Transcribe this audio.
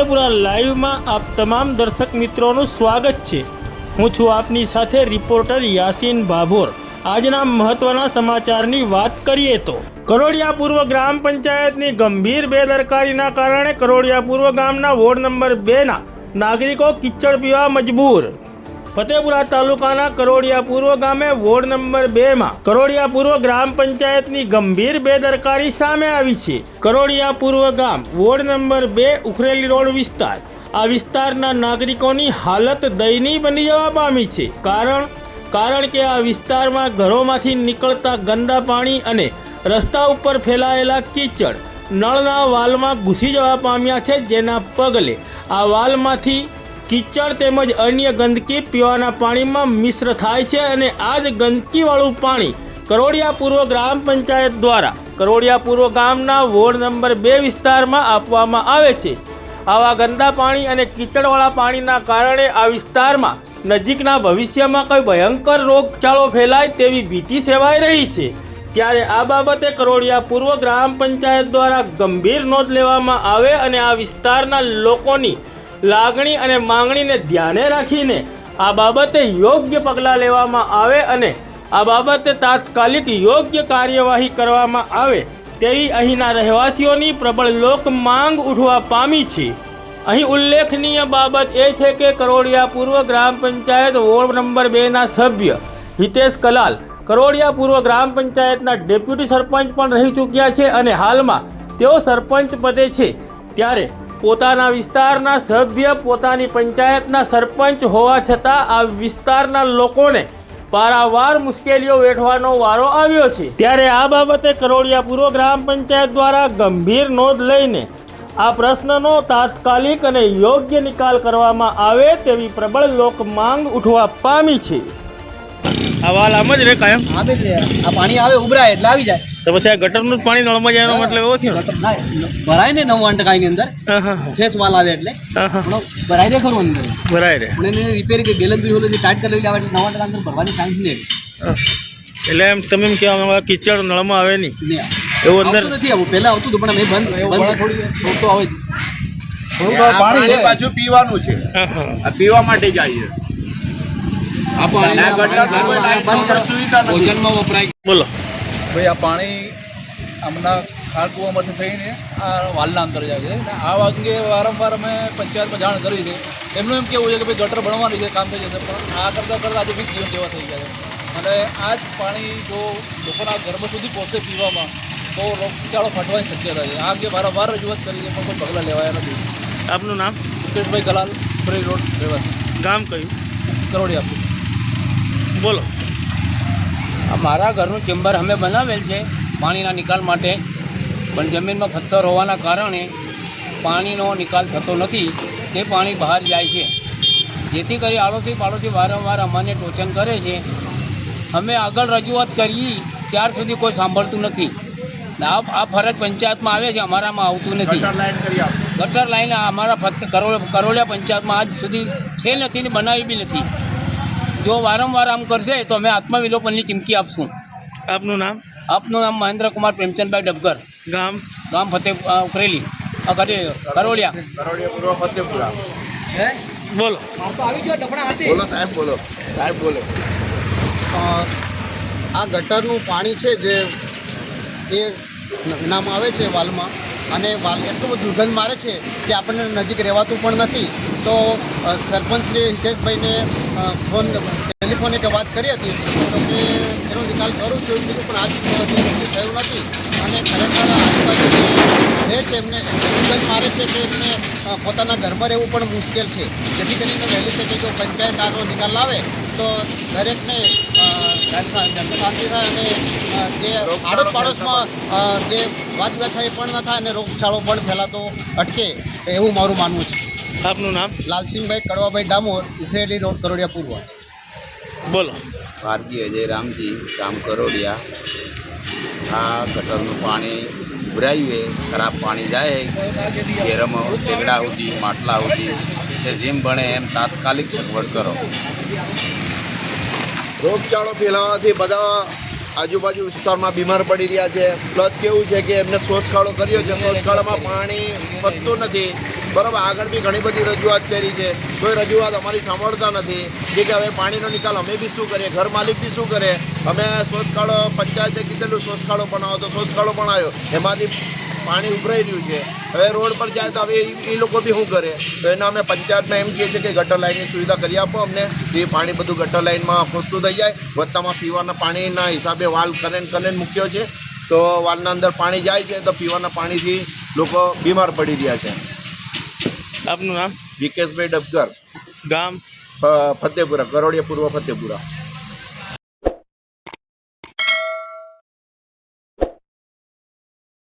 ફતેપુરા લાઈવમાં આપ તમામ દર્શક મિત્રોનું સ્વાગત છે। હું છું આપની સાથે રિપોર્ટર યાસીન ભાભોર। આજના મહત્વના સમાચારની વાત કરીએ તો કરોડિયા પૂર્વ ગ્રામ પંચાયતની ગંભીર બેદરકારીના કારણે કરોડિયા પૂર્વ ગામના વોર્ડ નંબર 2ના નાગરિકો કિચડ પીવા મજબૂર। ફતેપુરા તાલુકાના કરોડિયા પૂર્વ ગામે વોર્ડ નંબર 2માં કરોડિયા પૂર્વ ગ્રામ પંચાયતની ગંભીર બેદરકારી સામે આવી છે। કરોડિયા પૂર્વ ગામ વોર્ડ નંબર 2 ઉખરેલી રોડ વિસ્તાર। આ વિસ્તારના નાગરિકોની હાલત દયનીય બની જવા પામી છે। કારણ કે આ વિસ્તારમાં ઘરોમાંથી નીકળતા ગંદા પાણી અને રસ્તા ઉપર ફેલાયેલા કીચડ નળના વાલમાં ઘૂસી જવા પામ્યા છે, જેના પગલે આ વાલમાંથી કીચડ તેમજ અન્ય ગંદકી પીવાના પાણીમાં મિશ્ર થાય છે અને આ જ ગંદકીવાળું પાણી કરોડિયા પૂર્વ ગ્રામ પંચાયત દ્વારા કરોડિયા પૂર્વ ગામના વોર્ડ નંબર 2 વિસ્તારમાં આપવામાં આવે છે। આવા ગંદા પાણી અને કીચડવાળા પાણીના કારણે આ વિસ્તારમાં નજીકના ભવિષ્યમાં કોઈ ભયંકર રોગચાળો ફેલાય તેવી ભીતિ સેવાઈ રહી છે। ત્યારે આ બાબતે કરોડિયા પૂર્વ ગ્રામ પંચાયત દ્વારા ગંભીર નોંધ લેવામાં આવે અને આ વિસ્તારના લોકોની લાગણી અને માંગણીને ધ્યાને રાખીને આ બાબતે યોગ્ય પગલાં લેવામાં આવે અને આ બાબતે તાત્કાલિક યોગ્ય કાર્યવાહી કરવામાં આવે તેવી અહીંના રહેવાસીઓની પ્રબળ લોક માંગ ઉઠવા પામી છે। અહીં ઉલ્લેખનીય બાબત એ છે કે કરોડિયા પૂર્વ ગ્રામ પંચાયત વોર્ડ નંબર 2ના સભ્ય હિતેશ કલાલ કરોડિયા પૂર્વ ગ્રામ પંચાયતના ડેપ્યુટી સરપંચ પણ રહી ચૂક્યા છે અને હાલમાં તેઓ સરપંચ પદે છે। ત્યારે પોતાના વિસ્તારના સભ્ય પોતાની પંચાયતના સરપંચ હોવા છતાં આ વિસ્તારના લોકોને પારાવાર મુશ્કેલીઓ વેઠવાનો વારો આવ્યો છે। ત્યારે આ બાબતે કરોડિયા પૂર્વ ગ્રામ પંચાયત દ્વારા ગંભીર નોંધ લઈને આ પ્રશ્નનો તાત્કાલિક અને યોગ્ય નિકાલ કરવામાં આવે તેવી પ્રબળ લોક માંગ ઉઠવા પામી છે। આ વાલ આમ જ રે કાયમ આવે છે। આ પાણી આવે ઉભરાય એટલે આવી જાય તો પછી આ ગટરનું જ પાણી નળમાં જાય એનો મતલબ એવો થયો ભરાય ને 99% ની અંદર ફેસ વાલ આવે એટલે ભરાય રે ખરું અંદર ભરાય રે પણ એને રિપેર કે બેલેન્સ હોલે ટાઈટ કરી લેવા એટલે 99% અંદર ભરવાની ચાન્સ નહીં। એટલે એમ તમે એમ કહેવા કીચડ નળમાં આવે નહીં એવું અંદર નથી આવું પહેલા આવતું હતું પણ મેં બંધ થોડી તો આવે છે પાણી પાછું પીવાનું છે, આ પીવા માટે જાય છે। બોલો ભાઈ આ પાણી હમણાં ખાડ કૂવામાંથી થઈને આ વાલના અંદર જાય છે અને આ અંગે વારંવાર અમે પંચાયતમાં જાણ કરી છે। એમનું એમ કેવું છે કે ભાઈ ગટર બનવાની છે, કામ થઈ જશે, પણ આ કરતાં આજે 20 દિવસ જેવા થઈ ગયા છે અને આ જ પાણી જો લોકોના ઘરમાં સુધી પહોંચે પીવામાં તો રોગચાળો ફાટવાની શક્યતા છે। આ અંગે વારંવાર રજૂઆત કરી છે પણ કોઈ પગલાં લેવાયા નથી। આપનું નામ? મુકેશભાઈ કલાલ, ઉખરેલી રોડ રહેવાસી, ગામ કયું? કરોડિયા। બોલો। મારા ઘરનું ચેમ્બર અમે બનાવેલ છે પાણીના નિકાલ માટે, પણ જમીનમાં પથ્થર હોવાના કારણે પાણીનો નિકાલ થતો નથી, તે પાણી બહાર જાય છે, જેથી કરી આડોશી પાડોશી વારંવાર અમને ટોચન કરે છે। અમે આગળ રજૂઆત કરી ત્યાર સુધી કોઈ સાંભળતું નથી। આ ફરજ પંચાયતમાં આવે છે, અમારામાં આવતું નથી। ગટર લાઈન અમારા કરોડિયા પંચાયતમાં આજ સુધી છે નથી ને બનાવી બી નથી। જો વારંવાર આમ કરશે તો અમે આત્મવિલોપનની ચીમકી આપશું। આપનું નામ? આપનું નામ મહેન્દ્ર કુમાર પ્રેમચંદભાઈ ડબગર, ગામ ઉખરેલી કરોડિયા પૂર્વ ફતેપુરા। બોલો। બોલો સાહેબ, બોલો સાહેબ, બોલો। આ ગટરનું પાણી છે જે એ નામ આવે છે વાલમાં, અને વાલ એટલું બધું દુર્ગંધ મારે છે કે આપણને નજીક રહેવાતું પણ નથી। તો સરપંચ શ્રી હિતેશભાઈને ટેલિફોને કે વાત કરી હતી તો કે એનો નિકાલ કરું છું એવું કીધું, પણ આજ સુધી થયું નથી। અને ખરેખર આજુબાજુ જે રહે છે એમને દુર્ગંધ મારે છે કે એમને પોતાના ઘરમાં રહેવું પણ મુશ્કેલ છે। જેથી કરીને વહેલી તકે જો પંચાયત આનો નિકાલ લાવે તો દરેકને શાંતિ થાય અને જે આડોશ પાડોશમાં જે વાદ વિવાદ થાય પણ ન થાય અને રોગચાળો પણ ફેલાતો અટકે, એવું મારું માનવું છે। આપનું નામ? લાલસિંહભાઈ કડવાભાઈ ડામોર, ઉખરેલી રોડ, કરોડિયા પૂર્વ। બોલો। ભારતીય અજય રામજી, ગામ કરોડિયા। આ ગટરનું પાણી ઉભરાયું, ખરાબ પાણી જાય ઘેરમાં ટેગડા સુધી, માટલા સુધી, તે જેમ બને એમ તાત્કાલિક સગવડ કરો। રોગચાળો ફેલાવાથી બધા આજુબાજુ વિસ્તારમાં બીમાર પડી રહ્યા છે. પ્લસ કેવું છે કે એમને શોષખાળો કર્યો છે, શોષખાળામાં પાણી પતતું નથી. બરાબર, આગળ બી ઘણી બધી રજૂઆત કરી છે, કોઈ રજૂઆત અમારી સાંભળતા નથી. જે કે હવે પાણીનો નિકાલ અમે બી શું કરીએ, ઘર માલિક બી શું કરે. અમે શોષખાળો પંચાયતે કીધેલું શોષખાળો બનાવો તો શોષખાળો બનાવ્યો, એમાંથી પાણી ઉભરાઈ રહ્યું છે. હવે રોડ પર જાય તો હવે એ લોકો બી શું કરે. તો એના અમે પંચાયતમાં એમ કહીએ છીએ કે ગટર લાઇનની સુવિધા કરી આપો અમને, એ પાણી બધું ગટર લાઇનમાં પહોંચતું થઈ જાય. વત્તામાં પીવાના પાણીના હિસાબે વાલ કનેન મૂક્યો છે, તો વાલના અંદર પાણી જાય છે તો પીવાના પાણીથી લોકો બીમાર પડી રહ્યા છે. આપનું નામ? વિકેશભાઈ ડબગર, ગામ? ફતેપુરા, કરોડિયા પૂર્વ ફતેપુરા.